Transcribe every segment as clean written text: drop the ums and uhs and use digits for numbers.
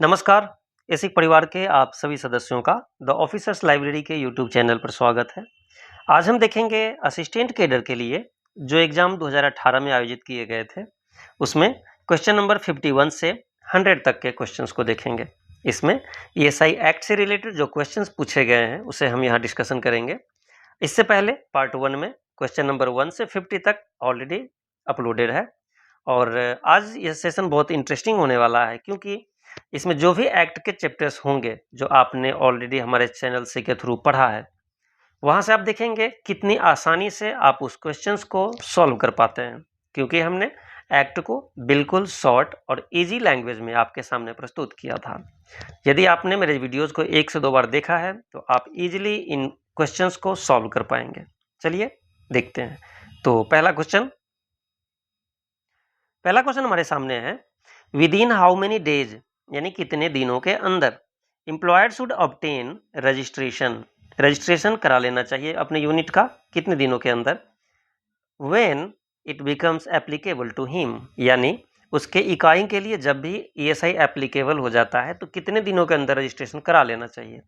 नमस्कार, एसिक परिवार के आप सभी सदस्यों का द ऑफिसर्स लाइब्रेरी के यूट्यूब चैनल पर स्वागत है। आज हम देखेंगे असिस्टेंट कैडर के लिए जो एग्जाम 2018 में आयोजित किए गए थे, उसमें क्वेश्चन नंबर 51 से 100 तक के क्वेश्चंस को देखेंगे। इसमें ईएसआई एक्ट से रिलेटेड जो क्वेश्चंस पूछे गए हैं उसे हम यहाँ डिस्कशन करेंगे। इससे पहले पार्ट 1 में क्वेश्चन नंबर 1 से 50 तक ऑलरेडी अपलोडेड है और आज यह सेशन बहुत इंटरेस्टिंग होने वाला है क्योंकि इसमें जो भी एक्ट के चैप्टर्स होंगे जो आपने ऑलरेडी हमारे चैनल से के थ्रू पढ़ा है, वहां से आप देखेंगे कितनी आसानी से आप उस क्वेश्चंस को सॉल्व कर पाते हैं, क्योंकि हमने एक्ट को बिल्कुल शॉर्ट और इजी लैंग्वेज में आपके सामने प्रस्तुत किया था। यदि आपने मेरे वीडियोस को 1 से 2 बार देखा है तो आप इजीली इन क्वेश्चंस को सॉल्व कर पाएंगे। चलिए देखते हैं। तो पहला क्वेश्चन हमारे सामने है, with in how many days यानी कितने दिनों के अंदर एम्प्लॉयर शुड ऑब्टेन रजिस्ट्रेशन करा लेना चाहिए अपने यूनिट का, कितने दिनों के अंदर। When it becomes applicable to him यानी उसके इकाई के लिए जब भी ईएसआई एप्लीकेबल हो जाता है तो कितने दिनों के अंदर रजिस्ट्रेशन करा लेना चाहिए।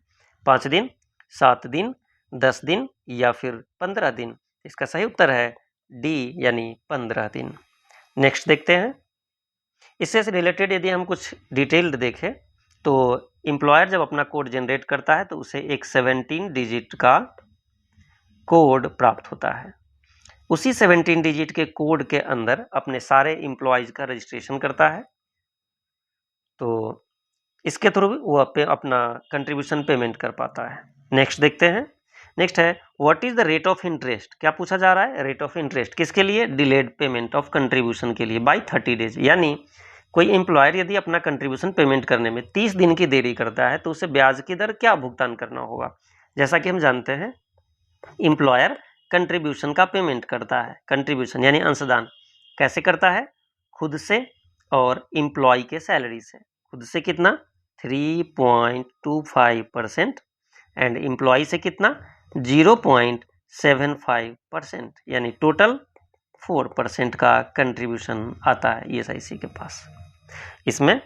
5 दिन, 7 दिन, 10 दिन या फिर 15 दिन। इसका सही उत्तर है डी यानी 15 दिन। नेक्स्ट देखते हैं। इससे रिलेटेड यदि हम कुछ डिटेल्ड देखें तो एम्प्लॉयर जब अपना कोड जनरेट करता है तो उसे एक 17 डिजिट का कोड प्राप्त होता है। उसी 17 डिजिट के कोड के अंदर अपने सारे एम्प्लॉयज का रजिस्ट्रेशन करता है, तो इसके थ्रू वो अपना कंट्रीब्यूशन पेमेंट कर पाता है। नेक्स्ट देखते हैं। नेक्स्ट है, what is the rate of interest. क्या पूछा जा रहा है? रेट ऑफ इंटरेस्ट किसके लिए? डिलेड पेमेंट ऑफ कंट्रीब्यूशन के लिए बाय 30 डेज। यानी कोई एम्प्लॉयर यदि अपना कंट्रीब्यूशन पेमेंट करने में 30 दिन की देरी करता है तो उसे ब्याज की दर क्या भुगतान करना होगा। जैसा कि हम जानते हैं एम्प्लॉयर कंट्रीब्यूशन का पेमेंट करता है, कंट्रीब्यूशन यानी अंशदान कैसे करता है? खुद से और एम्प्लॉय के सैलरी से। खुद से कितना? 3.25% एंड एम्प्लॉय से कितना? 0.75%, यानी टोटल 4% का कंट्रीब्यूशन आता है ईएसआईसी के पास। इसमें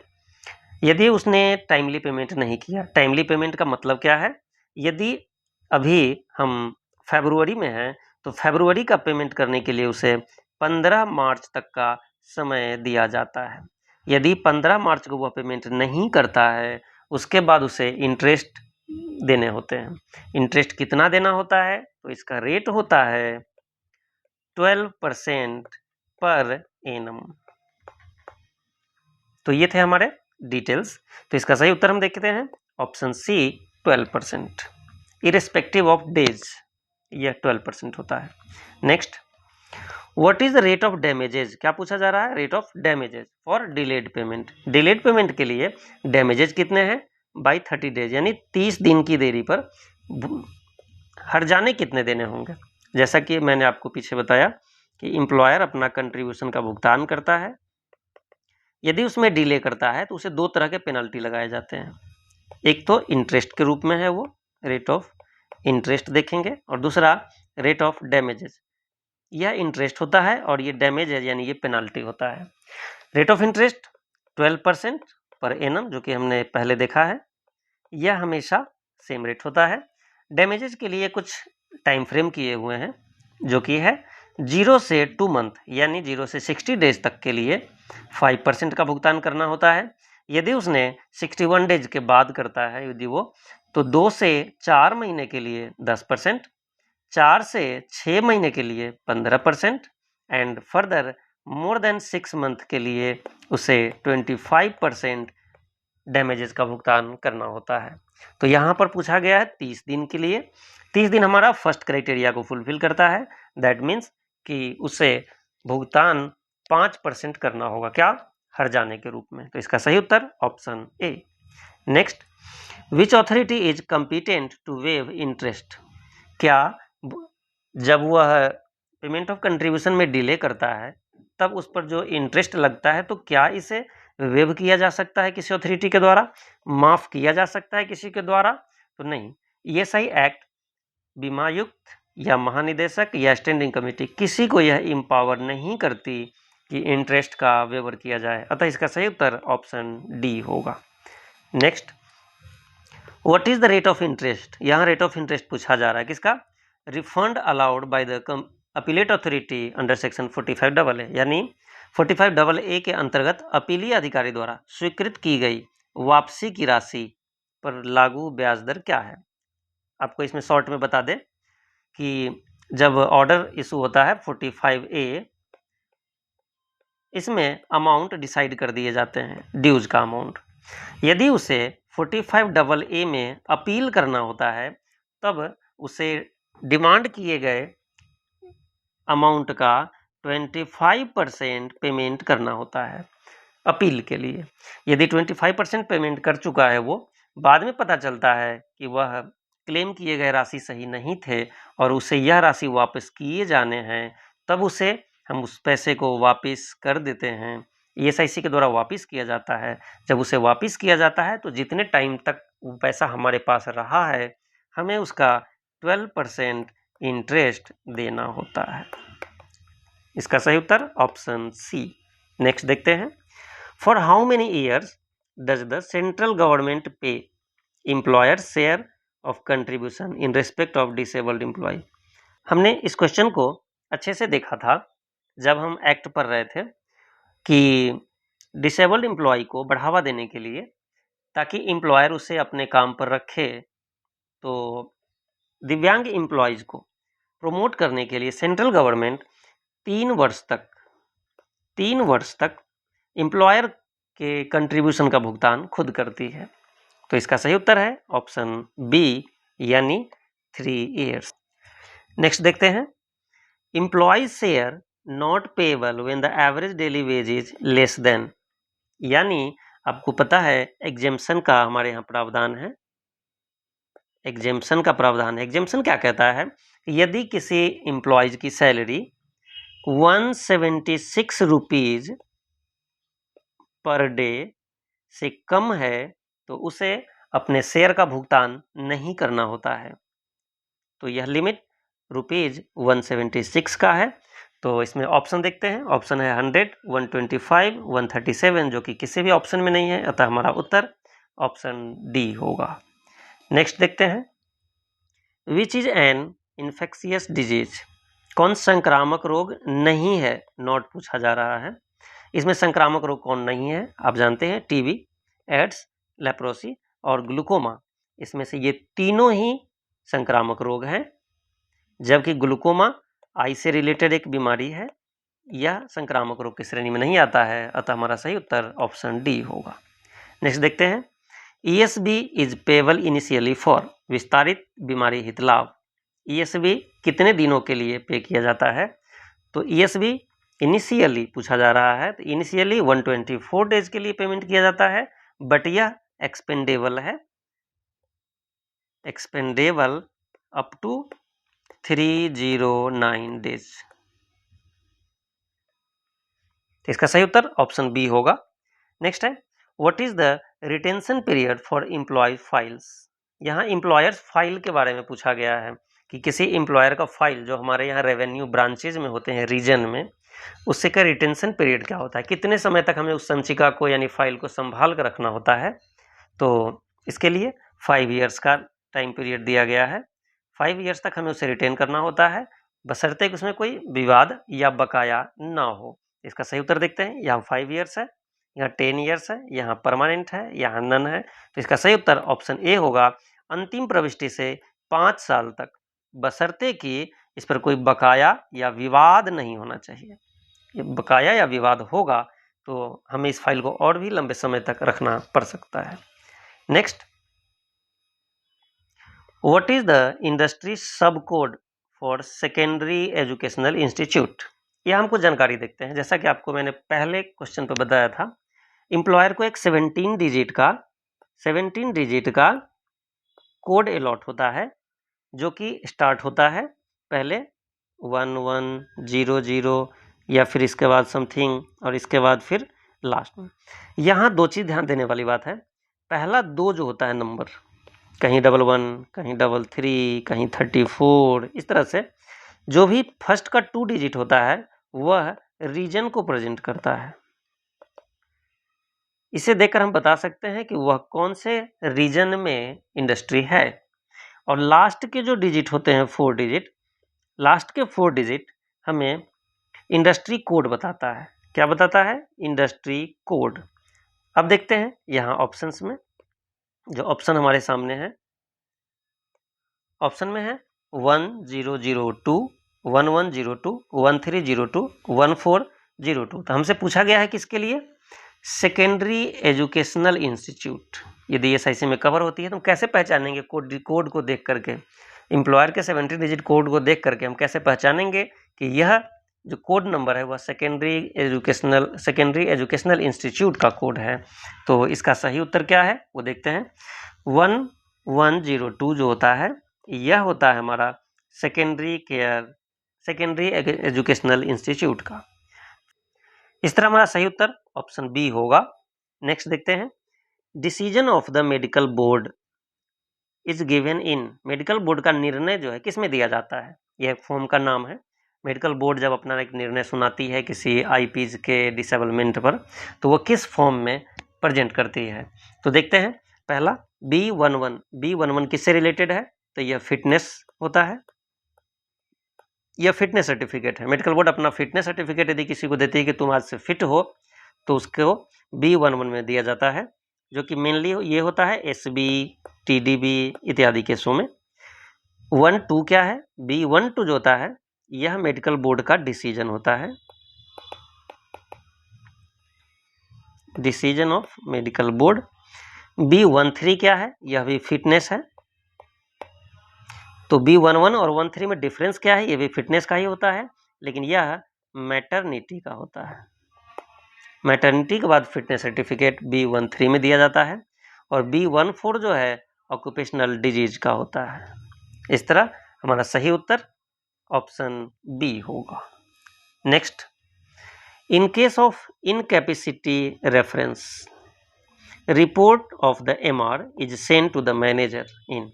यदि उसने टाइमली पेमेंट नहीं किया, टाइमली पेमेंट का मतलब क्या है? यदि अभी हम फरवरी में हैं तो फरवरी का पेमेंट करने के लिए उसे 15 मार्च तक का समय दिया जाता है। यदि 15 मार्च को वह पेमेंट नहीं करता है उसके बाद उसे इंटरेस्ट देने होते हैं। इंटरेस्ट कितना देना होता है? तो इसका रेट होता है 12% पर एनम। तो ये थे हमारे डिटेल्स। तो इसका सही उत्तर हम देखते हैं option C 12%, irrespective of days यह 12% होता है। Next, what is the rate of damages. क्या पूछा जा रहा है? Rate of damages for delayed payment. Delayed payment के लिए डैमेजेस कितने हैं? बाय 30 डेज यानी 30 दिन की देरी पर हर्जाने कितने देने होंगे। जैसा कि मैंने आपको पीछे बताया कि एम्प्लॉयर अपना कंट्रीब्यूशन का भुगतान करता है, यदि उसमें डिले करता है तो उसे 2 तरह के पेनल्टी लगाए जाते हैं। एक तो इंटरेस्ट के रूप में है, वो रेट ऑफ इंटरेस्ट देखेंगे, और दूसरा रेट ऑफ डैमेजेस। यह इंटरेस्ट होता है और ये डैमेज है यानी ये पेनल्टी होता है। Rate of interest 12% per annum जो कि हमने पहले देखा है, यह हमेशा सेम रेट होता है। डैमेजेस के लिए कुछ टाइम फ्रेम किए हुए हैं जो कि है 0 से 2 मंथ यानी 0 से 60 डेज तक के लिए 5% का भुगतान करना होता है। यदि उसने 61 डेज के बाद करता है यदि वो, तो 2 से 4 महीने के लिए 10%, 4 से 6 महीने के लिए 15% and further more than 6 month के लिए उसे 25% डैमेजेस का भुगतान करना होता है। तो यहाँ पर पूछा गया है 30 दिन के लिए। 30 दिन हमारा फर्स्ट क्राइटेरिया को फुलफिल करता है, दैट मीन्स कि उसे भुगतान 5% करना होगा, क्या? हर जाने के रूप में। तो इसका सही उत्तर option A. Next, which authority is competent to waive interest. क्या जब वह पेमेंट ऑफ कंट्रीब्यूशन में डिले करता है तब उस पर जो इंटरेस्ट लगता है तो क्या इसे वेव किया जा सकता है किसी अथॉरिटी के द्वारा, माफ किया जा सकता है किसी के द्वारा? तो नहीं। ईएसआई एक्ट बीमायुक्त या महानिदेशक या स्टैंडिंग कमेटी किसी को यह इम्पावर नहीं करती कि इंटरेस्ट का वेवर किया जाए। अतः इसका सही उत्तर ऑप्शन डी होगा। Next, what is the rate of interest. यहाँ रेट ऑफ इंटरेस्ट पूछा जा रहा है किसका, refund allowed by the appellate authority under section 45AA, यानी 45AA के अंतर्गत अपीलीय अधिकारी द्वारा स्वीकृत की गई वापसी की राशि पर लागू ब्याज दर क्या है। आपको इसमें शॉर्ट में बता दें कि जब ऑर्डर इशू होता है 45A, इसमें अमाउंट डिसाइड कर दिए जाते हैं, ड्यूज का अमाउंट। यदि उसे 45AA में अपील करना होता है तब उसे डिमांड किए गए अमाउंट का 25% पेमेंट करना होता है अपील के लिए। यदि 25% पेमेंट कर चुका है वो, बाद में पता चलता है कि वह क्लेम किए गए राशि सही नहीं थे और उसे यह राशि वापस किए जाने हैं, तब उसे हम उस पैसे को वापस कर देते हैं। ESIC के द्वारा वापस किया जाता है। जब उसे वापस किया जाता है तो जितने टाइम तक वो पैसा हमारे पास रहा है, हमें उसका 12% इंटरेस्ट देना होता है। इसका सही उत्तर ऑप्शन सी। नेक्स्ट देखते हैं, for how many years does the central government pay employer share of contribution in respect of disabled employee. हमने इस क्वेश्चन को अच्छे से देखा था जब हम एक्ट पढ़ रहे थे कि डिसेबल्ड एम्प्लॉय को बढ़ावा देने के लिए, ताकि एम्प्लॉयर उसे अपने काम पर रखे, तो दिव्यांग एम्प्लॉयज़ को प्रमोट करने के लिए सेंट्रल गवर्नमेंट 3 वर्ष तक एम्प्लॉयर के कंट्रीब्यूशन का भुगतान खुद करती है। तो इसका सही उत्तर है ऑप्शन बी, यानी 3 ईयर्स। नेक्स्ट देखते हैं, employ share not payable when the average daily wage is less than, यानी आपको पता है एग्जेम्पशन का हमारे यहाँ प्रावधान है। एग्जेम्पशन का प्रावधान, एग्जेम्पशन क्या कहता है, यदि किसी एम्प्लॉयज की सैलरी 176 रुपीज पर डे से कम है तो उसे अपने शेयर का भुगतान नहीं करना होता है। तो यह लिमिट रुपीज 176 का है। तो इसमें ऑप्शन देखते हैं, ऑप्शन है 100, 125, 137, जो कि किसी भी ऑप्शन में नहीं है, अतः हमारा उत्तर ऑप्शन डी होगा। नेक्स्ट देखते हैं, which is an infectious disease, कौन संक्रामक रोग नहीं है, नॉट पूछा जा रहा है। इसमें संक्रामक रोग कौन नहीं है, आप जानते हैं टीबी, एड्स, लेप्रोसी और ग्लूकोमा। इसमें से ये तीनों ही संक्रामक रोग हैं, जबकि ग्लूकोमा आई से रिलेटेड एक बीमारी है, यह संक्रामक रोग की श्रेणी में नहीं आता है, अतः हमारा सही उत्तर ऑप्शन डी होगा। नेक्स्ट देखते हैं, ESB is payable initially for, विस्तारित बीमारी हित लाभ। ESB कितने दिनों के लिए पे किया जाता है, तो ESB इनिशियली पूछा जा रहा है, तो इनिशियली 124 डेज के लिए पेमेंट किया जाता है, बट यह एक्सपेंडेबल है, एक्सपेंडेबल अप टू 309 डेज। इसका सही उत्तर ऑप्शन बी होगा। नेक्स्ट है, what is the retention period for employ files. यहाँ एम्प्लॉयर्स फाइल के बारे में पूछा गया है कि किसी एम्प्लॉयर का फाइल जो हमारे यहाँ रेवेन्यू ब्रांचेज में होते हैं रीजन में, उससे का रिटेंशन पीरियड क्या होता है, कितने समय तक हमें उस संचिका को यानी फाइल को संभाल कर रखना होता है। तो इसके लिए 5 ईयर्स का टाइम पीरियड दिया गया है। 5 ईयर्स तक हमें उसे रिटेन करना होता है, बशर्ते कि उसमें कोई विवाद या बकाया ना हो। इसका सही उत्तर देखते हैं, यहाँ 5 ईयर्स है, यहाँ 10 ईयर्स है, यहाँ परमानेंट है, यहाँ नन है। तो इसका सही उत्तर ऑप्शन ए होगा, अंतिम प्रविष्टि से 5 साल तक, बशर्ते कि इस पर कोई बकाया या विवाद नहीं होना चाहिए। ये बकाया या विवाद होगा तो हमें इस फाइल को और भी लंबे समय तक रखना पड़ सकता है। Next, what is the industry sub code for secondary educational institute. यह हमको जानकारी देखते हैं। जैसा कि आपको मैंने पहले क्वेश्चन पर बताया था, एम्प्लॉयर को एक 17 डिजिट का कोड अलॉट होता है, जो कि स्टार्ट होता है पहले 1100 या फिर इसके बाद समथिंग और इसके बाद फिर लास्ट में। यहाँ 2 चीज़ ध्यान देने वाली बात है। पहला 2 जो होता है नंबर, कहीं 11, कहीं 33, कहीं 34, इस तरह से जो भी फर्स्ट का 2 डिजिट होता है वह रीजन को प्रेजेंट करता है। इसे देखकर हम बता सकते हैं कि वह कौन से रीजन में इंडस्ट्री है। और लास्ट के जो डिजिट होते हैं 4 डिजिट, लास्ट के 4 डिजिट हमें इंडस्ट्री कोड बताता है। क्या बताता है? Industry code. अब देखते हैं यहाँ ऑप्शंस में, जो ऑप्शन हमारे सामने है, ऑप्शन में है 1002, 1102, 1302, 1402। तो हमसे पूछा गया है किसके लिए? Secondary educational institute. यदि एस आई सी में कवर होती है तो हम कैसे पहचानेंगे? कोड को देख करके, एम्प्लॉयर के 70 डिजिट कोड को देख करके हम कैसे पहचानेंगे कि यह जो कोड नंबर है वह सेकेंडरी एजुकेशनल इंस्टीट्यूट का कोड है। तो इसका सही उत्तर क्या है वो देखते हैं। 1102 जो होता है यह होता है हमारा सेकेंडरी एजुकेशनल इंस्टीट्यूट का। इस तरह हमारा सही उत्तर ऑप्शन बी होगा। नेक्स्ट देखते हैं, decision of the medical board is given in. Medical board का निर्णय जो है किस में दिया जाता है? यह फॉर्म का नाम है। मेडिकल बोर्ड जब अपना एक निर्णय सुनाती है किसी आईपीज के डिसेबलमेंट पर, तो वो किस फॉर्म में प्रेजेंट करती है? तो देखते हैं, पहला B11 किससे रिलेटेड है? तो यह फिटनेस होता है, यह फिटनेस सर्टिफिकेट है। मेडिकल बोर्ड अपना फिटनेस सर्टिफिकेट यदि किसी को देती है कि तुम आज से फिट हो, तो उसको B11 में दिया जाता है, जो कि मेनली ये होता है SB, TDB इत्यादि केसों में। 12 क्या है? B12 जो होता है यह मेडिकल बोर्ड का डिसीजन होता है, decision of medical board. B13 क्या है? यह भी फिटनेस है। तो B11 और 13 में डिफरेंस क्या है? ये भी फिटनेस का ही होता है, लेकिन यह मैटरनिटी का होता है। मैटरनिटी के बाद फिटनेस सर्टिफिकेट B13 में दिया जाता है, और B14 जो है ऑक्यूपेशनल डिजीज का होता है। इस तरह हमारा सही उत्तर ऑप्शन बी होगा। Next, in case of incapacity reference report of the MR is send to the manager in.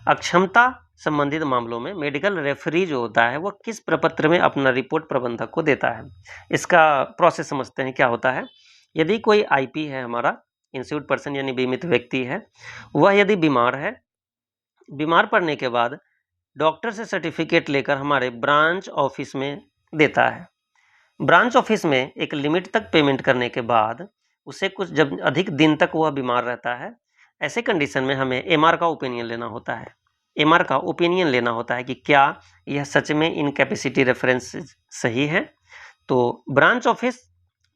अक्षमता संबंधित मामलों में मेडिकल रेफरी जो होता है वह किस प्रपत्र में अपना रिपोर्ट प्रबंधक को देता है? इसका प्रोसेस समझते हैं क्या होता है। यदि कोई आईपी है हमारा, इंस्टीट्यूट पर्सन यानी बीमित व्यक्ति है, वह यदि बीमार है, बीमार पड़ने के बाद डॉक्टर से सर्टिफिकेट लेकर हमारे ब्रांच ऑफिस में देता है। ब्रांच ऑफिस में एक लिमिट तक पेमेंट करने के बाद उसे कुछ जब अधिक दिन तक वह बीमार रहता है, ऐसे कंडीशन में हमें MR का ओपिनियन लेना होता है। MR का ओपिनियन लेना होता है कि क्या यह सच में इनकैपेसिटी रेफरेंस सही है। तो ब्रांच ऑफिस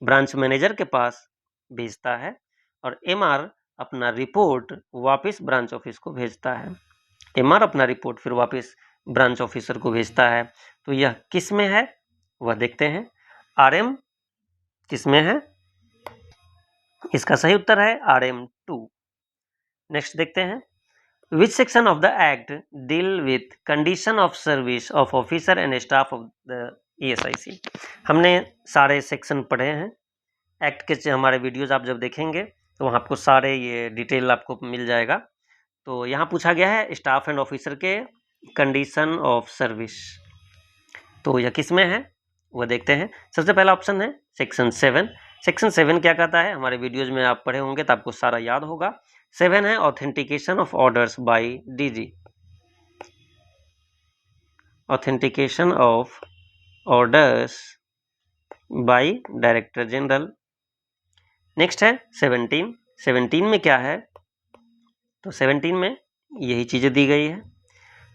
ब्रांच मैनेजर के पास भेजता है, और MR अपना रिपोर्ट वापस ब्रांच ऑफिस को भेजता है। MR अपना रिपोर्ट फिर वापस ब्रांच ऑफिसर को भेजता है। तो यह किस में है वह देखते हैं। RM किस में है? इसका सही उत्तर है RM2। नेक्स्ट देखते हैं, which section of the act deal with condition of service of officer and staff of the ESIC। हमने सारे सेक्शन पढ़े हैं एक्ट के। हमारे वीडियोज आप जब देखेंगे तो वहाँ आपको सारे ये डिटेल आपको मिल जाएगा। तो यहाँ पूछा गया है स्टाफ एंड ऑफिसर के कंडीशन ऑफ सर्विस, तो यह किस में है वह देखते हैं। सबसे पहला ऑप्शन है सेक्शन 7। सेक्शन 7 क्या कहता है? हमारे वीडियोज में आप पढ़े होंगे तो आपको सारा याद होगा। 7 है authentication of orders by DG, authentication of orders by director general. Next है 17। 17 में क्या है? तो 17 में यही चीज़ें दी गई है।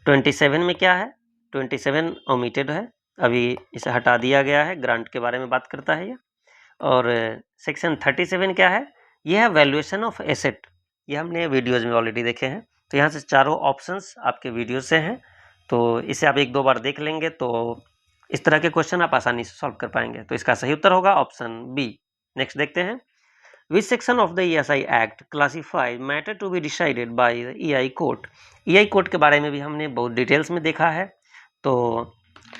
27 में क्या है? 27 ओमिटेड है, अभी इसे हटा दिया गया है, ग्रांट के बारे में बात करता है यह। और सेक्शन 37 क्या है? यह है वैल्यूएशन ऑफ एसेट, ये हमने वीडियोज़ में ऑलरेडी देखे हैं। तो यहाँ से चारों ऑप्शंस आपके वीडियो से हैं, तो इसे आप 1-2 बार देख लेंगे तो इस तरह के क्वेश्चन आप आसानी से सॉल्व कर पाएंगे। तो इसका सही उत्तर होगा ऑप्शन बी। नेक्स्ट देखते हैं, which section of the ESI act classify matter to be decided by the EI court. EI court के बारे में भी हमने बहुत डिटेल्स में देखा है। तो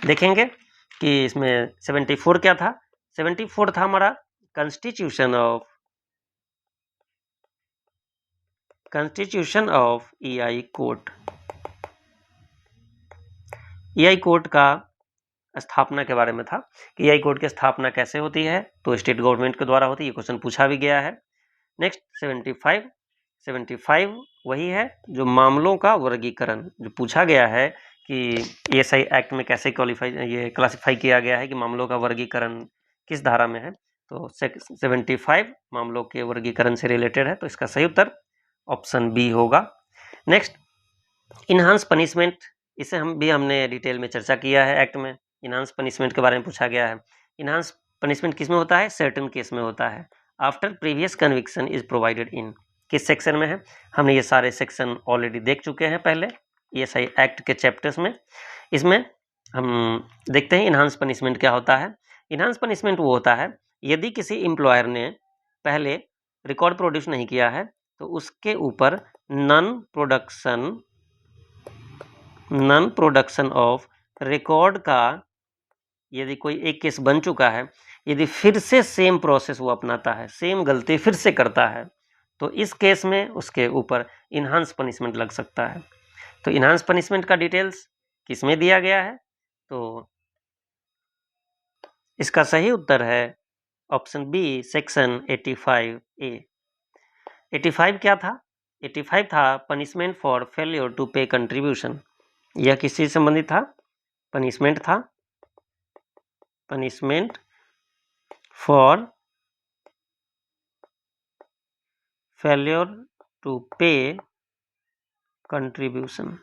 देखेंगे कि इसमें 74 क्या था? 74 था हमारा constitution of EI court. EI court का स्थापना के बारे में था कि EI कोर्ट की स्थापना कैसे होती है। तो स्टेट गवर्नमेंट के द्वारा होती है, ये क्वेश्चन पूछा भी गया है। नेक्स्ट 75 वही है जो मामलों का वर्गीकरण, जो पूछा गया है कि ईएसआई एक्ट में कैसे क्लासिफाई किया गया है कि मामलों का वर्गीकरण किस धारा में है। तो 75 मामलों के वर्गीकरण से रिलेटेड है, तो इसका सही उत्तर ऑप्शन बी होगा। नेक्स्ट इनहांस पनिशमेंट, इसे हमने डिटेल में चर्चा किया है एक्ट में। इनहांस पनिशमेंट के बारे में पूछा गया है। इनहांस पनिशमेंट किस में होता है? सर्टेन केस में होता है। After previous conviction is provided in, किस सेक्शन में है? हमने ये सारे सेक्शन ऑलरेडी देख चुके हैं पहले ईएसआई एक्ट के चैप्टर्स में। इसमें हम देखते हैं इनहांस पनिशमेंट क्या होता है। इनहांस पनिशमेंट वो होता है यदि किसी एम्प्लॉयर ने पहले रिकॉर्ड प्रोड्यूस नहीं किया है तो उसके ऊपर नॉन प्रोडक्शन ऑफ रिकॉर्ड का, यदि कोई एक केस बन चुका है, यदि फिर से सेम प्रोसेस वो अपनाता है, सेम गलती फिर से करता है, तो इस केस में उसके ऊपर इनहांस पनिशमेंट लग सकता है। तो इनहांस पनिशमेंट का डिटेल्स किस में दिया गया है? तो इसका सही उत्तर है ऑप्शन बी, सेक्शन 85A। 85 क्या था? 85 था पनिशमेंट फॉर फेलियर टू पे कंट्रीब्यूशन। यह किस चीज से संबंधित था? पनिशमेंट था, पनिशमेंट फॉर फेलियर टू पे कंट्रीब्यूशन।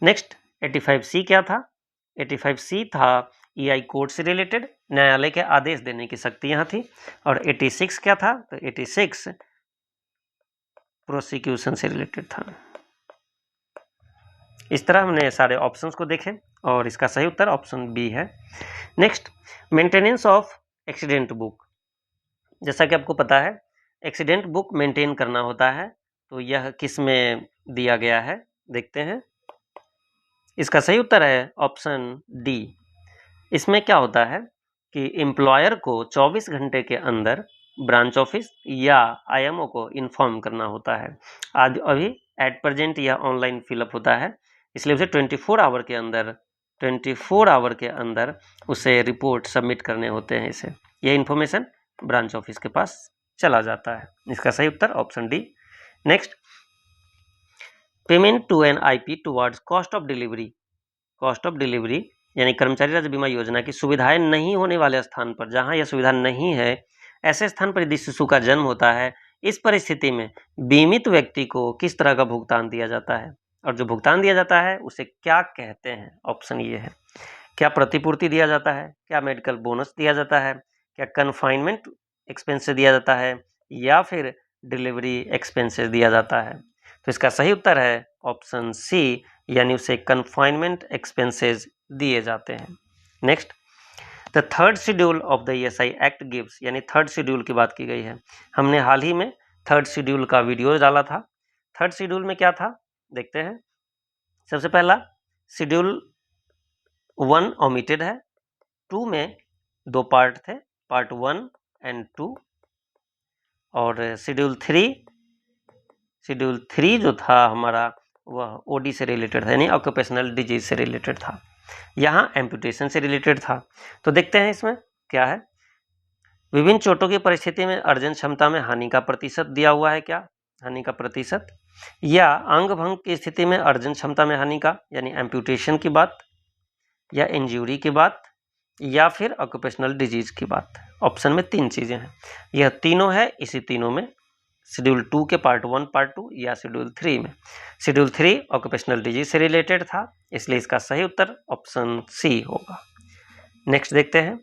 नेक्स्ट 85C क्या था? 85C था ईआई कोड से रिलेटेड, न्यायालय के आदेश देने की शक्ति यहाँ थी। और 86 क्या था? तो 86 प्रोसिक्यूशन से रिलेटेड था। इस तरह हमने सारे ऑप्शंस को देखे और इसका सही उत्तर ऑप्शन बी है। Next maintenance of accident book, जैसा कि आपको पता है एक्सीडेंट बुक मेंटेन करना होता है, तो यह किस में दिया गया है देखते हैं। इसका सही उत्तर है ऑप्शन डी। इसमें क्या होता है कि एम्प्लॉयर को 24 घंटे के अंदर ब्रांच ऑफिस या आईएमओ को इन्फॉर्म करना होता है। आज अभी एट प्रेजेंट यह ऑनलाइन फिलअप होता है, इसलिए उसे 24 आवर के अंदर उसे रिपोर्ट सबमिट करने होते हैं। इसे यह इन्फॉर्मेशन ब्रांच ऑफिस के पास चला जाता है। इसका सही उत्तर option D. Next payment to an IP towards cost of delivery. Cost of delivery यानी कर्मचारी राज्य बीमा योजना की सुविधाएं नहीं होने वाले स्थान पर, जहां यह सुविधा नहीं है, ऐसे स्थान पर यदि शिशु का जन्म होता है, इस परिस्थिति में बीमित व्यक्ति को किस तरह का भुगतान दिया जाता है? और जो भुगतान दिया जाता है उसे क्या कहते हैं? ऑप्शन ये है। क्या प्रतिपूर्ति दिया जाता है? क्या मेडिकल बोनस दिया जाता है? क्या कन्फाइनमेंट एक्सपेंसेस दिया जाता है? या फिर डिलीवरी एक्सपेंसेस दिया जाता है? तो इसका सही उत्तर है ऑप्शन सी, यानी उसे कन्फाइनमेंट एक्सपेंसेस दिए जाते हैं। Next the third schedule of the ESI act gives, यानी थर्ड शेड्यूल की बात की गई है। हमने हाल ही में थर्ड शेड्यूल का वीडियो डाला था। थर्ड शेड्यूल में क्या था देखते हैं। सबसे पहला शेड्यूल 1 ओमिटेड है, 2 में 2 पार्ट थे, पार्ट 1 एंड 2। और शेड्यूल 3 जो था हमारा वह ओडी से रिलेटेड था, यानी ऑक्यूपेशनल डिजीज से रिलेटेड था। यहाँ एम्पुटेशन से रिलेटेड था। तो देखते हैं इसमें क्या है। विभिन्न चोटों की परिस्थिति में अर्जन क्षमता में हानि का प्रतिशत दिया हुआ है। क्या हानि का प्रतिशत? या अंग भंग की स्थिति में अर्जन क्षमता में हानि का, यानी एम्पुटेशन की बात, या इंजरी की बात, या फिर ऑक्यूपेशनल डिजीज की बात। ऑप्शन में 3 चीजें हैं, यह तीनों है। इसी तीनों में शेड्यूल 2 के पार्ट 1 पार्ट 2 या शेड्यूल 3 में। शेड्यूल 3 ऑक्यूपेशनल डिजीज से रिलेटेड था, इसलिए इसका सही उत्तर ऑप्शन सी होगा। नेक्स्ट देखते हैं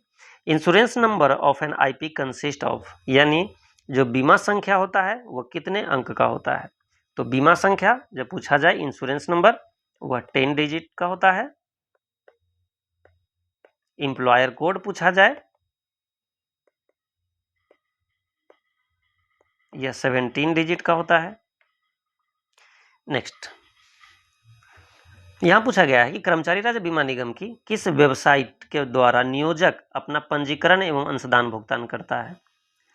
insurance number of N IP consist of, यानी जो बीमा संख्या होता है वह कितने अंक का होता है? तो बीमा संख्या जब पूछा जाए इंश्योरेंस नंबर वह 10 डिजिट का होता है। एम्प्लॉयर कोड पूछा जाए यह 17 डिजिट का होता है। नेक्स्ट यहां पूछा गया है कि कर्मचारी राज्य बीमा निगम की किस वेबसाइट के द्वारा नियोजक अपना पंजीकरण एवं अंशदान भुगतान करता है?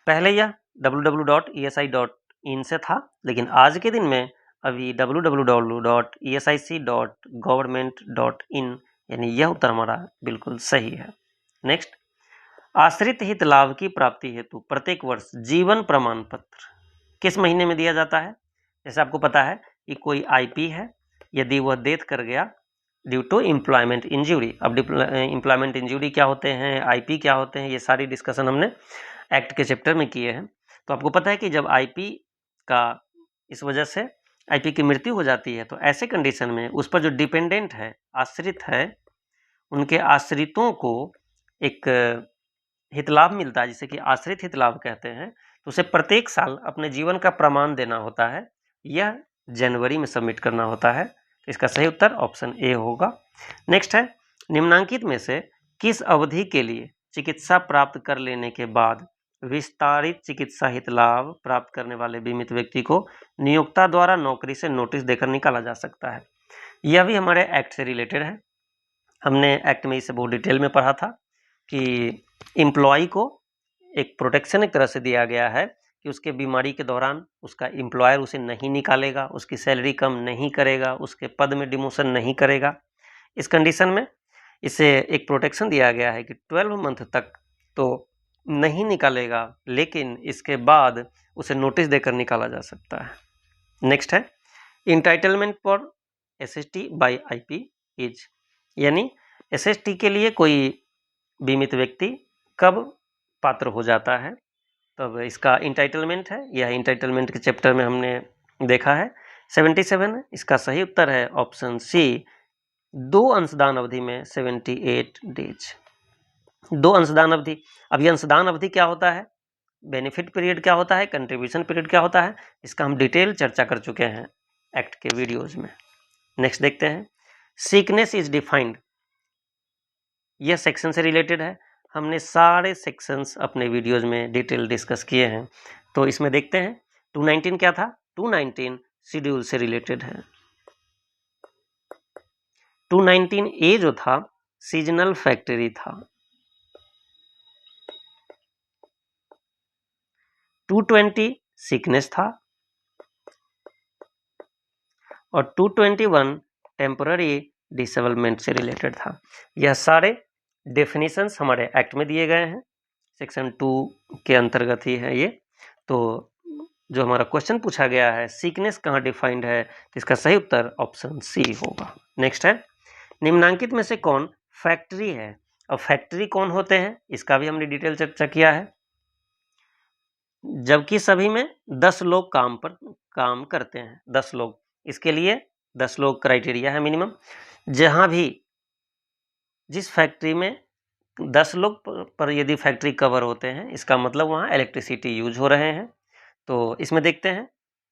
पहले यह www.esi.in से था, लेकिन आज के दिन में अभी www.esic.government.in, यानी यह उत्तर हमारा बिल्कुल सही है। नेक्स्ट आश्रित हित लाभ की प्राप्ति हेतु प्रत्येक वर्ष जीवन प्रमाण पत्र किस महीने में दिया जाता है? जैसे आपको पता है कि कोई आईपी है, यदि वह डेथ कर गया ड्यू टू एम्प्लॉयमेंट इंजरी। अब एम्प्लॉयमेंट इंजरी क्या होते हैं, आईपी क्या होते हैं, ये सारी डिस्कशन हमने एक्ट के चैप्टर में किए हैं। तो आपको पता है कि जब आईपी का इस वजह से आईपी की मृत्यु हो जाती है तो ऐसे कंडीशन में उस पर जो डिपेंडेंट है, आश्रित है, उनके आश्रितों को एक हितलाभ मिलता है जिसे कि आश्रित हितलाभ कहते हैं। तो उसे प्रत्येक साल अपने जीवन का प्रमाण देना होता है, यह जनवरी में सबमिट करना होता है। इसका सही उत्तर ऑप्शन ए होगा। नेक्स्ट है, निम्नांकित में से किस अवधि के लिए चिकित्सा प्राप्त कर लेने के बाद विस्तारित चिकित्सा हित लाभ प्राप्त करने वाले बीमित व्यक्ति को नियोक्ता द्वारा नौकरी से नोटिस देकर निकाला जा सकता है? यह भी हमारे एक्ट से रिलेटेड है। हमने एक्ट में इसे बहुत डिटेल में पढ़ा था कि एम्प्लॉय को एक प्रोटेक्शन एक तरह से दिया गया है कि उसके बीमारी के दौरान उसका एम्प्लॉयर उसे नहीं निकालेगा, उसकी सैलरी कम नहीं करेगा, उसके पद में डिमोशन नहीं करेगा। इस कंडीशन में इसे एक प्रोटेक्शन दिया गया है कि 12 मंथ तक तो नहीं निकालेगा, लेकिन इसके बाद उसे नोटिस देकर निकाला जा सकता है। नेक्स्ट है, entitlement for SST by IP is, यानी एसएसटी के लिए कोई बीमित व्यक्ति कब पात्र हो जाता है, तब इसका इंटाइटलमेंट है। यह इंटाइटलमेंट के चैप्टर में हमने देखा है। 77 है, इसका सही उत्तर है ऑप्शन सी, 2 अंशदान अवधि में 78 डेज। 2 अंशदान अवधि। अब ये अंशदान अवधि क्या होता है, बेनिफिट पीरियड क्या होता है, कंट्रीब्यूशन पीरियड क्या होता है, इसका हम डिटेल चर्चा कर चुके हैं एक्ट के वीडियोज में। नेक्स्ट देखते हैं, सिकनेस इज डिफाइंड, यह सेक्शन से रिलेटेड है। हमने सारे सेक्शंस अपने वीडियोज में डिटेल डिस्कस किए हैं। तो इसमें देखते हैं 219 क्या था, 219 शेड्यूल से रिलेटेड है। 219 ए जो था सीजनल फैक्ट्री था। 220 सिकनेस था और 221 टेम्पररी डिसेबलमेंट से रिलेटेड था। यह सारे डेफिनेशंस हमारे एक्ट में दिए गए हैं, सेक्शन 2 के अंतर्गत ही है ये। तो जो हमारा क्वेश्चन पूछा गया है सिकनेस कहाँ डिफाइंड है, तो इसका सही उत्तर ऑप्शन सी होगा। नेक्स्ट है, निम्नांकित में से कौन फैक्ट्री है। अब फैक्ट्री कौन होते हैं, इसका भी हमने डिटेल चर्चा किया है। जबकि सभी में 10 लोग काम करते हैं, 10 लोग, इसके लिए 10 लोग क्राइटेरिया है मिनिमम। जहां भी जिस फैक्ट्री में 10 लोग पर यदि फैक्ट्री कवर होते हैं, इसका मतलब वहाँ इलेक्ट्रिसिटी यूज हो रहे हैं। तो इसमें देखते हैं,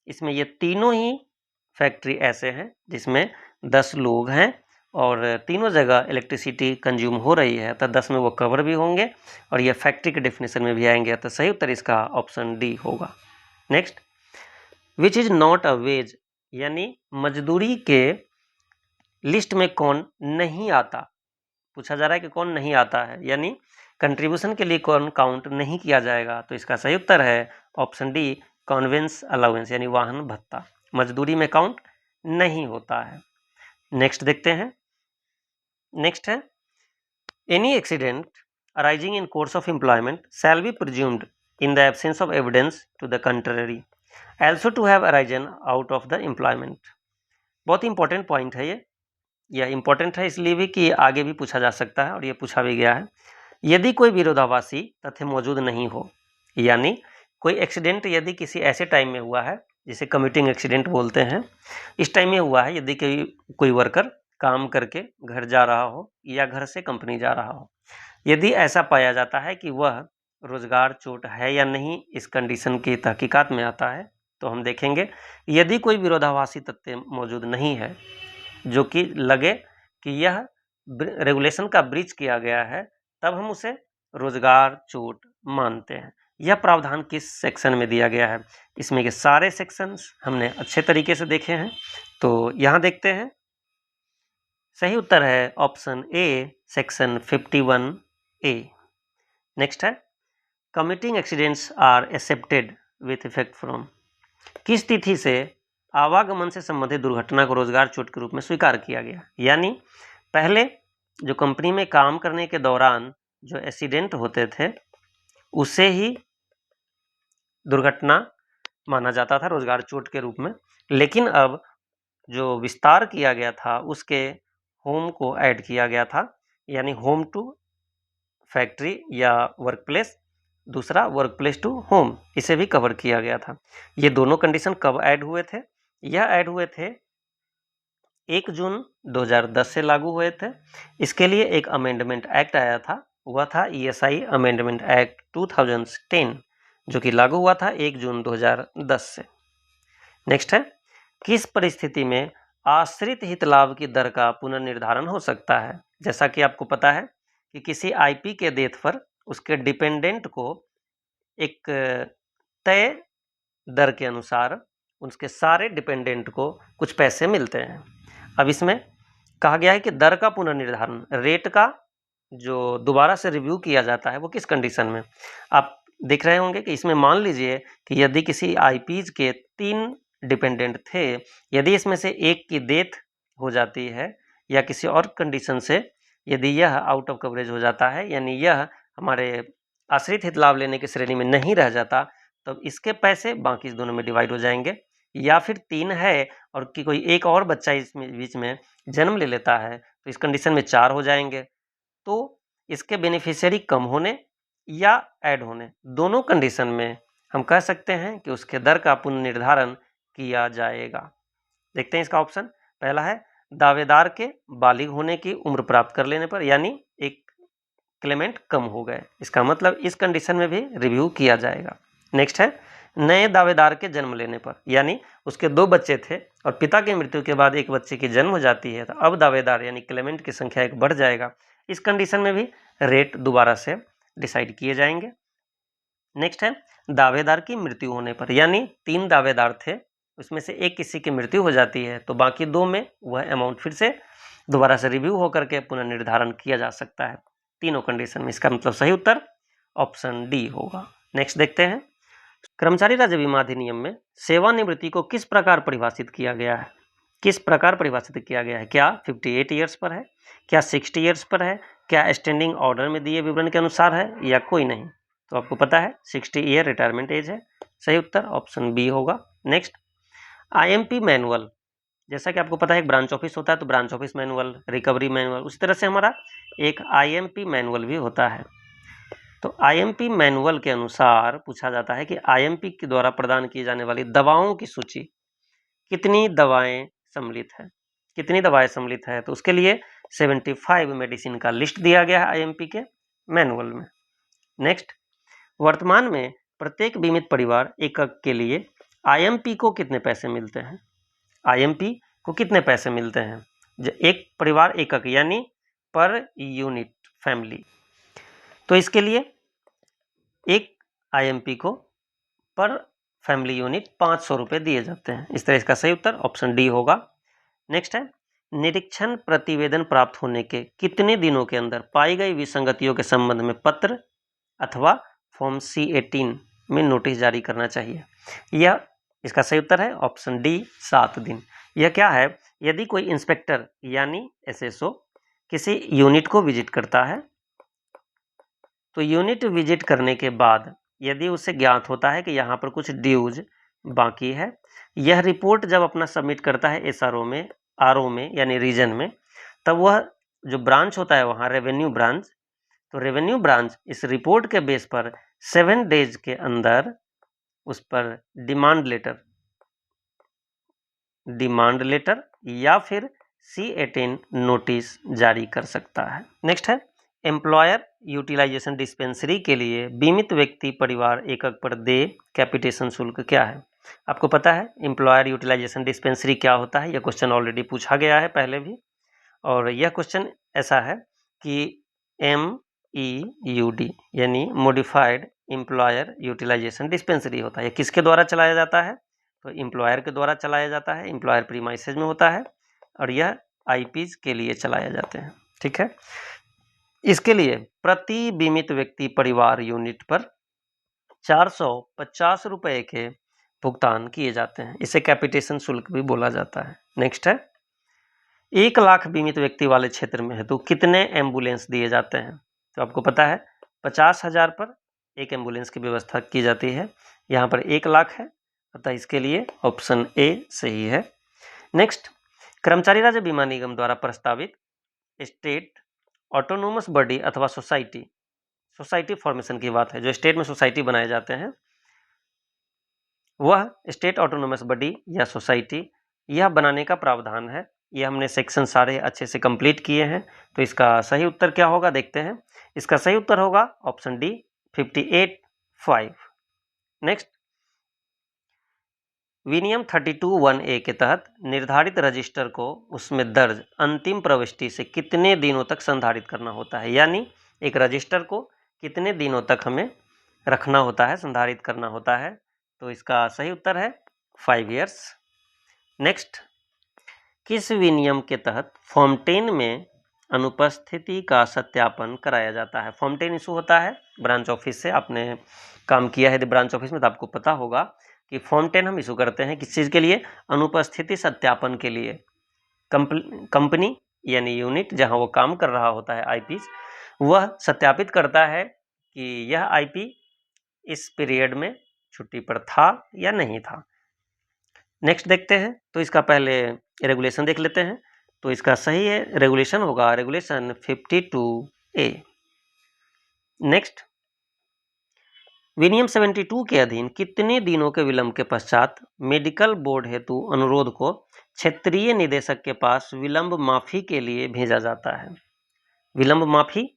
इसमें ये तीनों ही फैक्ट्री ऐसे हैं जिसमें 10 लोग हैं और तीनों जगह इलेक्ट्रिसिटी कंज्यूम हो रही है, तो 10 में वो कवर भी होंगे और ये फैक्ट्री के डेफिनेशन में भी आएंगे। तो सही उत्तर इसका ऑप्शन डी होगा। Next, which is not a wage, यानी मजदूरी के लिस्ट में कौन नहीं आता। पूछा जा रहा है कि कौन नहीं आता है, यानी कंट्रीब्यूशन के लिए कौन काउंट नहीं किया जाएगा। तो इसका सही उत्तर है ऑप्शन डी, कॉन्वेंस अलाउंस, यानी वाहन भत्ता मजदूरी में काउंट नहीं होता है। नेक्स्ट देखते हैं, नेक्स्ट है, any accident arising in course of employment shall be presumed in the absence of evidence to the contrary also to have arisen out of the employment। बहुत इंपॉर्टेंट पॉइंट है ये। यह इंपॉर्टेंट है इसलिए भी कि आगे भी पूछा जा सकता है और ये पूछा भी गया है। यदि कोई विरोधाभासी तथ्य मौजूद नहीं हो, यानी कोई एक्सीडेंट यदि किसी ऐसे टाइम में हुआ है जिसे कम्यूटिंग एक्सीडेंट बोलते हैं, इस टाइम में हुआ है, यदि कोई वर्कर काम करके घर जा रहा हो या घर से कंपनी जा रहा हो, यदि ऐसा पाया जाता है कि वह रोजगार चोट है या नहीं, इस कंडीशन की तहकीकात में आता है, तो हम देखेंगे यदि कोई विरोधाभासी तथ्य मौजूद नहीं है जो कि लगे कि यह रेगुलेशन का ब्रीच किया गया है, तब हम उसे रोजगार चोट मानते हैं। यह प्रावधान किस सेक्शन में दिया गया है, इसमें के सारे सेक्शंस हमने अच्छे तरीके से देखे हैं। तो यहाँ देखते हैं, सही उत्तर है option A, section 51A। Next है, commuting accidents are accepted with effect from, किस तिथि से आवागमन से संबंधित दुर्घटना को रोजगार चोट के रूप में स्वीकार किया गया। यानी पहले जो कंपनी में काम करने के दौरान जो एक्सीडेंट होते थे उसे ही दुर्घटना माना जाता था, रोजगार चोट के रूप में। लेकिन अब जो विस्तार किया गया था उसके होम को ऐड किया गया था, यानी होम टू फैक्ट्री या वर्क प्लेस, दूसरा वर्क प्लेस टू होम, इसे भी कवर किया गया था। ये दोनों कंडीशन कब ऐड हुए थे? यह ऐड हुए थे 1 जून 2010 से लागू हुए थे। इसके लिए एक अमेंडमेंट एक्ट आया था, वह था ESI अमेंडमेंट एक्ट 2010, जो कि लागू हुआ था 1 जून 2010 से। नेक्स्ट है, किस परिस्थिति में आश्रित हित लाभ की दर का पुनर्निर्धारण हो सकता है? जैसा कि आपको पता है कि किसी IP के डेथ पर उसके डिपेंडेंट को एक तय दर के अनुसार उसके सारे डिपेंडेंट को कुछ पैसे मिलते हैं। अब इसमें कहा गया है कि दर का पुनर्निर्धारण, रेट का जो दोबारा से रिव्यू किया जाता है वो किस कंडीशन में? आप देख रहे होंगे कि इसमें मान लीजिए कि यदि किसी IPs के 3 डिपेंडेंट थे, यदि इसमें से एक की डेथ हो जाती है या किसी और कंडीशन से यदि यह आउट ऑफ कवरेज हो जाता है, यानी यह हमारे आश्रित हित लाभ लेने की श्रेणी में नहीं रह जाता, तब इसके पैसे बाकी दोनों में डिवाइड हो जाएंगे। या फिर 3 है और कि कोई एक और बच्चा इसमें बीच में जन्म ले लेता है तो इस कंडीशन में 4 हो जाएंगे। तो इसके बेनिफिशियरी कम होने या ऐड होने, दोनों कंडीशन में हम कह सकते हैं कि उसके दर का पुनर्निर्धारण किया जाएगा। देखते हैं इसका ऑप्शन। पहला है दावेदार के बालिग होने की उम्र प्राप्त कर लेने पर, यानी एक क्लेमेंट कम हो गए, इसका मतलब इस कंडीशन में भी रिव्यू किया जाएगा। नेक्स्ट है नए दावेदार के जन्म लेने पर, यानी उसके 2 बच्चे थे और पिता की मृत्यु के बाद एक बच्चे की जन्म हो जाती है, तो अब दावेदार यानी क्लेमेंट की संख्या 1 बढ़ जाएगा। इस कंडीशन में भी रेट दोबारा से डिसाइड किए जाएंगे। नेक्स्ट है दावेदार की मृत्यु होने पर, यानी 3 दावेदार थे, उसमें से एक किसी की मृत्यु हो जाती है तो बाकी 2 में वह अमाउंट फिर से दोबारा से रिव्यू होकर के पुनर्निर्धारण किया जा सकता है, तीनों कंडीशन में। इसका मतलब सही उत्तर ऑप्शन डी होगा। नेक्स्ट देखते हैं, कर्मचारी राज्य बीमा अधिनियम में सेवानिवृत्ति को किस प्रकार परिभाषित किया गया है? किस प्रकार परिभाषित किया गया है? क्या 58 ईयर्स पर है, क्या 60 ईयर्स पर है, क्या स्टैंडिंग ऑर्डर में दिए विवरण के अनुसार है, या कोई नहीं? तो आपको पता है 60 ईयर रिटायरमेंट एज है, सही उत्तर ऑप्शन बी होगा। नेक्स्ट IMP मैनुअल, जैसा कि आपको पता है एक ब्रांच ऑफिस होता है तो branch office manual, recovery manual, उसी तरह से हमारा एक IMP मैनुअल भी होता है। तो IMP मैनुअल के अनुसार पूछा जाता है कि IMP के द्वारा प्रदान की जाने वाली दवाओं की सूची, कितनी दवाएं सम्मिलित है, कितनी दवाएं सम्मिलित है? तो उसके लिए 75 मेडिसिन का लिस्ट दिया गया है IMP के मैनुअल में। नेक्स्ट, वर्तमान में प्रत्येक बीमित परिवार एकक के लिए IMP को कितने पैसे मिलते हैं? IMP को कितने पैसे मिलते हैं? एक परिवार एकक यानी पर यूनिट फैमिली, तो इसके लिए एक IMP को पर फैमिली यूनिट 500 रुपये दिए जाते हैं। इस तरह इसका सही उत्तर ऑप्शन डी होगा। नेक्स्ट है निरीक्षण प्रतिवेदन प्राप्त होने के कितने दिनों के अंदर पाई गई विसंगतियों के संबंध में पत्र अथवा फॉर्म C18 में नोटिस जारी करना चाहिए? यह इसका सही उत्तर है ऑप्शन डी 7 दिन। यह क्या है? यदि कोई इंस्पेक्टर यानी SSO किसी यूनिट को विजिट करता है तो यूनिट विजिट करने के बाद यदि उसे ज्ञात होता है कि यहाँ पर कुछ ड्यूज बाकी है, यह रिपोर्ट जब अपना सबमिट करता है SRO में, RO में यानी रीजन में, तब वह जो ब्रांच होता है वहाँ रेवेन्यू ब्रांच, तो रेवेन्यू ब्रांच इस रिपोर्ट के बेस पर 7 डेज के अंदर उस पर डिमांड लेटर या फिर C18 नोटिस जारी कर सकता है। नेक्स्ट है एम्प्लॉयर यूटिलाइजेशन डिस्पेंसरी के लिए बीमित व्यक्ति परिवार एकक पर देय कैपिटेशन शुल्क क्या है? आपको पता है एम्प्लॉयर यूटिलाइजेशन डिस्पेंसरी क्या होता है, यह क्वेश्चन ऑलरेडी पूछा गया है पहले भी, और यह क्वेश्चन ऐसा है कि MEUD यानी मॉडिफाइड एम्प्लॉयर यूटिलाइजेशन डिस्पेंसरी होता है। यह किसके द्वारा चलाया जाता है? तो एम्प्लॉयर के द्वारा चलाया जाता है, एम्प्लॉयर प्रीमाइसेज में होता है, और यह IPs के लिए चलाए जाते हैं। ठीक है, इसके लिए प्रति बीमित व्यक्ति परिवार यूनिट पर 450 रुपए के भुगतान किए जाते हैं, इसे कैपिटेशन शुल्क भी बोला जाता है। नेक्स्ट है 1 लाख बीमित व्यक्ति वाले क्षेत्र में है तो कितने एम्बुलेंस दिए जाते हैं? तो आपको पता है 50,000 पर एक एम्बुलेंस की व्यवस्था की जाती है, यहाँ पर 1 लाख है, अतः इसके लिए ऑप्शन ए सही है। नेक्स्ट, कर्मचारी राज्य बीमा निगम द्वारा प्रस्तावित स्टेट ऑटोनोमस बॉडी अथवा सोसाइटी फॉर्मेशन की बात है। जो स्टेट में सोसाइटी बनाए जाते हैं वह स्टेट ऑटोनोमस बॉडी या सोसाइटी, यह बनाने का प्रावधान है। यह हमने सेक्शन सारे अच्छे से कंप्लीट किए हैं। तो इसका सही उत्तर क्या होगा देखते हैं। इसका सही उत्तर होगा ऑप्शन डी 58(5). नेक्स्ट, विनियम 32(1)(a) के तहत निर्धारित रजिस्टर को उसमें दर्ज अंतिम प्रविष्टि से कितने दिनों तक संधारित करना होता है, यानी एक रजिस्टर को कितने दिनों तक हमें रखना होता है, संधारित करना होता है। तो इसका सही उत्तर है 5 ईयर्स। नेक्स्ट, किस विनियम के तहत फॉर्म 10 में अनुपस्थिति का सत्यापन कराया जाता है। फॉर्म 10 इशू होता है ब्रांच ऑफिस से। आपने काम किया है यदि ब्रांच ऑफिस में तो आपको पता होगा कि फॉर्म 10 हम इशू करते हैं किस चीज़ के लिए, अनुपस्थिति सत्यापन के लिए। कंपनी यानी यूनिट जहां वो काम कर रहा होता है आईपी, वह सत्यापित करता है कि यह आईपी इस पीरियड में छुट्टी पर था या नहीं था। नेक्स्ट देखते हैं, तो इसका पहले रेगुलेशन देख लेते हैं। तो इसका सही है रेगुलेशन होगा रेगुलेशन 52(a). नेक्स्ट, विनियम 72 के अधीन कितने दिनों के विलंब के पश्चात मेडिकल बोर्ड हेतु अनुरोध को क्षेत्रीय निदेशक के पास विलंब माफी के लिए भेजा जाता है। विलंब माफी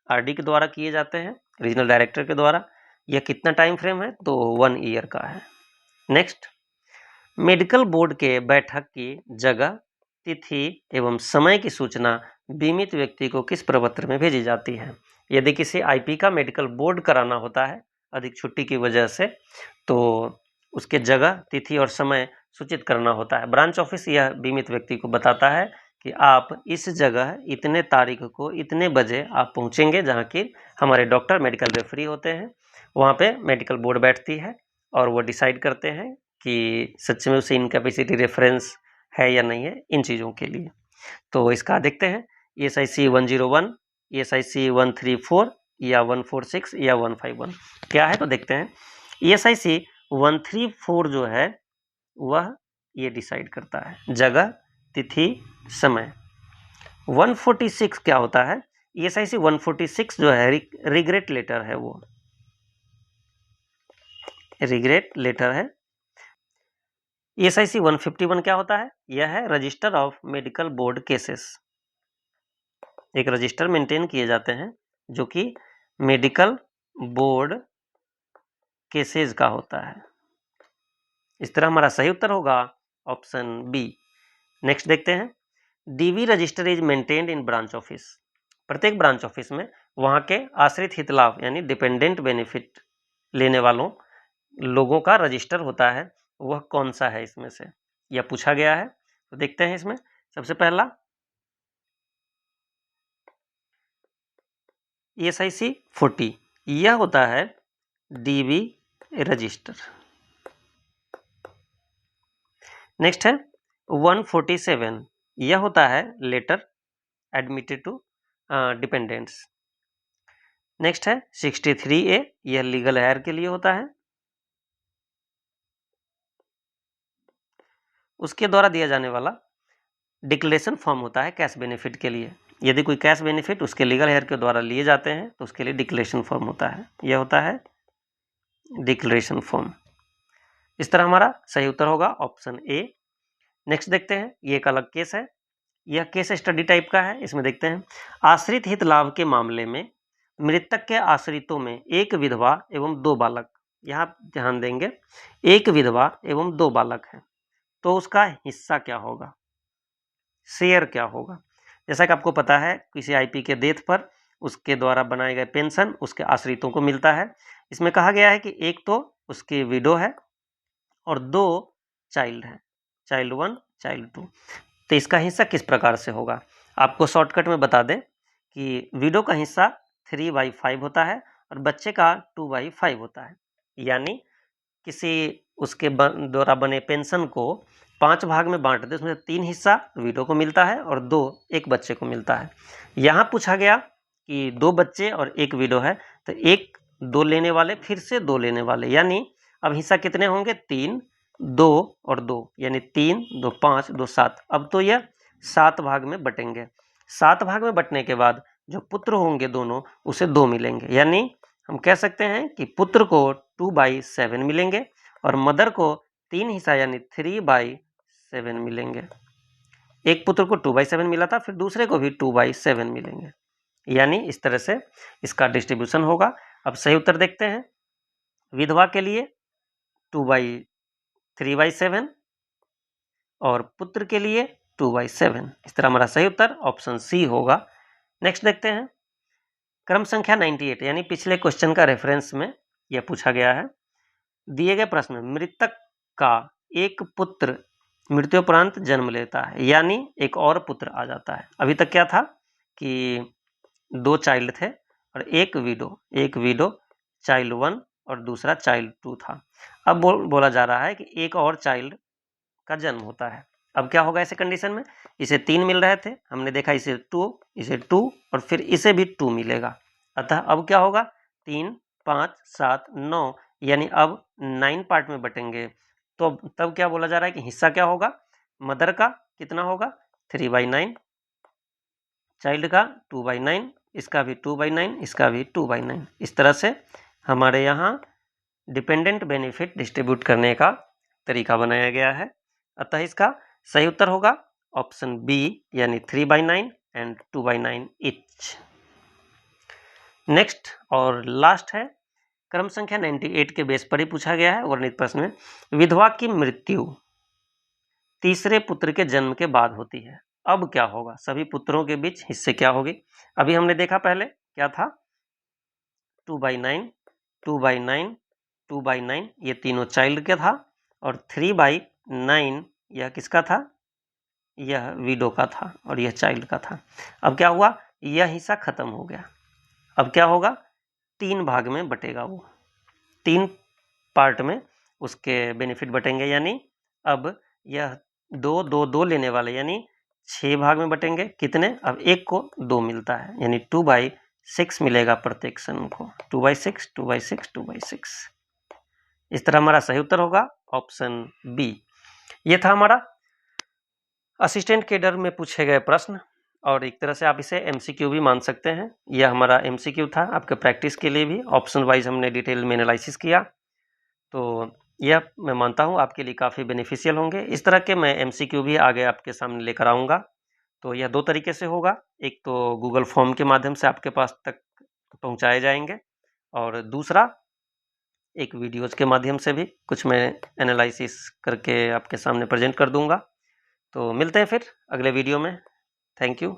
आरडी के द्वारा किए जाते हैं, रीजनल डायरेक्टर के द्वारा। यह कितना टाइम फ्रेम है, तो 1 ईयर का है। नेक्स्ट, मेडिकल बोर्ड के बैठक की जगह, तिथि एवं समय की सूचना बीमित व्यक्ति को किस प्रपत्र में भेजी जाती है। यदि किसी आईपी का मेडिकल बोर्ड कराना होता है अधिक छुट्टी की वजह से, तो उसके जगह, तिथि और समय सूचित करना होता है। ब्रांच ऑफिस यह बीमित व्यक्ति को बताता है कि आप इस जगह इतने तारीख को इतने बजे आप पहुंचेंगे, जहां कि हमारे डॉक्टर मेडिकल रेफरी होते हैं, वहां पे मेडिकल बोर्ड बैठती है और वो डिसाइड करते हैं कि सच में उसे इनकैपेसिटी रेफरेंस है या नहीं है, इन चीज़ों के लिए। तो इसका देखते हैं, ESIC 101, ESIC 134 या 146 या 151 क्या है, तो देखते हैं। ESIC 134 जो है वह ये डिसाइड करता है जगह, तिथि, समय। 146 क्या होता है, ESIC 146 जो है रिग्रेट लेटर है, वो रिग्रेट लेटर है। ESIC 151 क्या होता है, यह है register of medical board cases. एक रजिस्टर मेंटेन किए जाते हैं जो कि मेडिकल बोर्ड केसेस का होता है। इस तरह हमारा सही उत्तर होगा ऑप्शन बी। नेक्स्ट देखते हैं, DV register is maintained in branch office. प्रत्येक ब्रांच ऑफिस में वहां के आश्रित हित लाभ यानी डिपेंडेंट बेनिफिट लेने वालों लोगों का रजिस्टर होता है, वह कौन सा है इसमें से, यह पूछा गया है। तो देखते हैं, इसमें सबसे पहला ESIC 40, यह होता है डीवी रजिस्टर। नेक्स्ट है 147, यह होता है letter admitted to dependents. Next है 63A, यह लीगल हायर के लिए होता है। उसके द्वारा दिया जाने वाला डिक्लेरेशन फॉर्म होता है कैश बेनिफिट के लिए। यदि कोई कैश बेनिफिट उसके लीगल हेयर के द्वारा लिए जाते हैं तो उसके लिए डिक्लेरेशन फॉर्म होता है, यह होता है डिक्लेरेशन फॉर्म। इस तरह हमारा सही उत्तर होगा ऑप्शन ए। नेक्स्ट देखते हैं, ये एक अलग केस है, यह केस स्टडी टाइप का है। इसमें देखते हैं, आश्रित हित लाभ के मामले में मृतक के आश्रितों में एक विधवा एवं 2 बालक, यहाँ ध्यान देंगे, एक विधवा एवं 2 बालक हैं, तो उसका हिस्सा क्या होगा, शेयर क्या होगा। जैसा कि आपको पता है किसी आईपी के डेथ पर उसके द्वारा बनाए गए पेंशन उसके आश्रितों को मिलता है। इसमें कहा गया है कि एक तो उसकी विडो है और 2 चाइल्ड है, चाइल्ड 1 चाइल्ड 2। तो इसका हिस्सा किस प्रकार से होगा, आपको शॉर्टकट में बता दें कि विडो का हिस्सा 3/5 होता है और बच्चे का 2/5 होता है। यानी किसी उसके द्वारा बने पेंशन को 5 भाग में बांट दे, उसमें 3 हिस्सा विडो को मिलता है और 2 एक बच्चे को मिलता है। यहाँ पूछा गया कि 2 बच्चे और 1 विडो है, तो 1 2 लेने वाले फिर से 2 लेने वाले, यानी अब हिस्सा कितने होंगे 3, 2 और 2, यानी 3 2 5 2 7। अब तो यह 7 भाग में बटेंगे। 7 भाग में बटने के बाद जो पुत्र होंगे दोनों, उसे 2 मिलेंगे, यानी हम कह सकते हैं कि पुत्र को 2/7 मिलेंगे और मदर को 3 हिस्सा यानी 3/7 मिलेंगे। एक पुत्र को 2/7 मिला था, फिर दूसरे को भी 2/7 मिलेंगे, यानी इस तरह से इसका डिस्ट्रीब्यूशन होगा। अब सही उत्तर देखते हैं। विधवा के लिए 3/7 और पुत्र के लिए 2/7। इस तरह हमारा सही उत्तर ऑप्शन सी होगा। नेक्स्ट देखते हैं। क्रम संख्या 98, यानी पिछले क्वेश्चन का रेफरेंस में यह पूछा गया है। दिए गए प्रश्न में मृतक का एक पुत्र मृत्युपरांत जन्म लेता है, यानी एक और पुत्र आ जाता है। अभी तक क्या था कि 2 चाइल्ड थे और एक विडो चाइल्ड 1 और दूसरा चाइल्ड 2 था। अब बोला जा रहा है कि एक और चाइल्ड का जन्म होता है। अब क्या होगा ऐसे कंडीशन में, इसे 3 मिल रहे थे, हमने देखा इसे 2 और फिर इसे भी 2 मिलेगा। अतः अब क्या होगा 3 5 7 9, यानी अब 9 पार्ट में बटेंगे। तो तब क्या बोला जा रहा है कि हिस्सा क्या होगा, मदर का कितना होगा 3/9, चाइल्ड का 2/9, इसका भी 2/9, इसका भी 2/9। इस तरह से हमारे यहाँ डिपेंडेंट बेनिफिट डिस्ट्रीब्यूट करने का तरीका बनाया गया है। अतः इसका सही उत्तर होगा ऑप्शन बी, यानी 3/9 एंड 2/9 इच। नेक्स्ट और लास्ट है, क्रम संख्या 98 के बेस पर ही पूछा गया है वर्णित प्रश्न में। विधवा की मृत्यु तीसरे पुत्र के जन्म के बाद होती है, अब क्या होगा, सभी पुत्रों के बीच हिस्से क्या होगी। अभी हमने देखा पहले क्या था 2/9 2/9 2/9, ये तीनों चाइल्ड का था, और 3/9 यह किसका था, यह विडो का था और यह चाइल्ड का था। अब क्या हुआ, यह हिस्सा खत्म हो गया। अब क्या होगा 3 भाग में बटेगा, वो 3 पार्ट में उसके बेनिफिट बटेंगे, यानी अब यह 2 2 2 लेने वाले, यानी 6 भाग में बटेंगे। कितने, अब एक को 2 मिलता है, यानी 2/6 मिलेगा प्रत्येक सन को, 2/6 2/6 2/6। इस तरह हमारा सही उत्तर होगा ऑप्शन बी। ये था हमारा असिस्टेंट कैडर में पूछे गए प्रश्न, और एक तरह से आप इसे एमसीक्यू भी मान सकते हैं। यह हमारा एमसीक्यू था, आपके प्रैक्टिस के लिए भी ऑप्शन वाइज हमने डिटेल में एनालिसिस किया, तो यह मैं मानता हूँ आपके लिए काफ़ी बेनिफिशियल होंगे। इस तरह के मैं एमसीक्यू भी आगे आपके सामने लेकर आऊँगा। तो यह 2 तरीके से होगा, एक तो गूगल फॉर्म के माध्यम से आपके पास तक पहुँचाए जाएंगे, और दूसरा एक वीडियोज़ के माध्यम से भी कुछ मैं एनालिसिस करके आपके सामने प्रेजेंट कर दूँगा। तो मिलते हैं फिर अगले वीडियो में। Thank you.